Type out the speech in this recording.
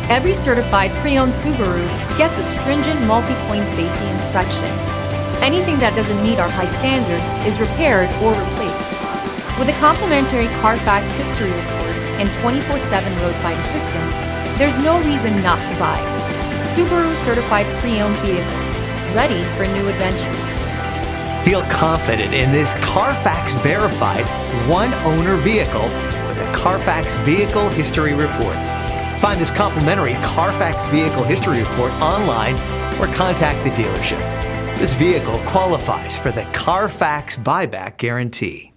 Every certified pre-owned Subaru gets a stringent multi-point safety inspection. Anything that doesn't meet our high standards is repaired or replaced. With a complimentary Carfax history report and 24/7 roadside assistance, there's no reason not to buy. Subaru certified pre-owned vehicles, ready for new adventures. Feel confident in this Carfax verified one-owner vehicle with a Carfax Vehicle History Report. Find this complimentary Carfax Vehicle History Report online or contact the dealership. This vehicle qualifies for the Carfax Buyback Guarantee.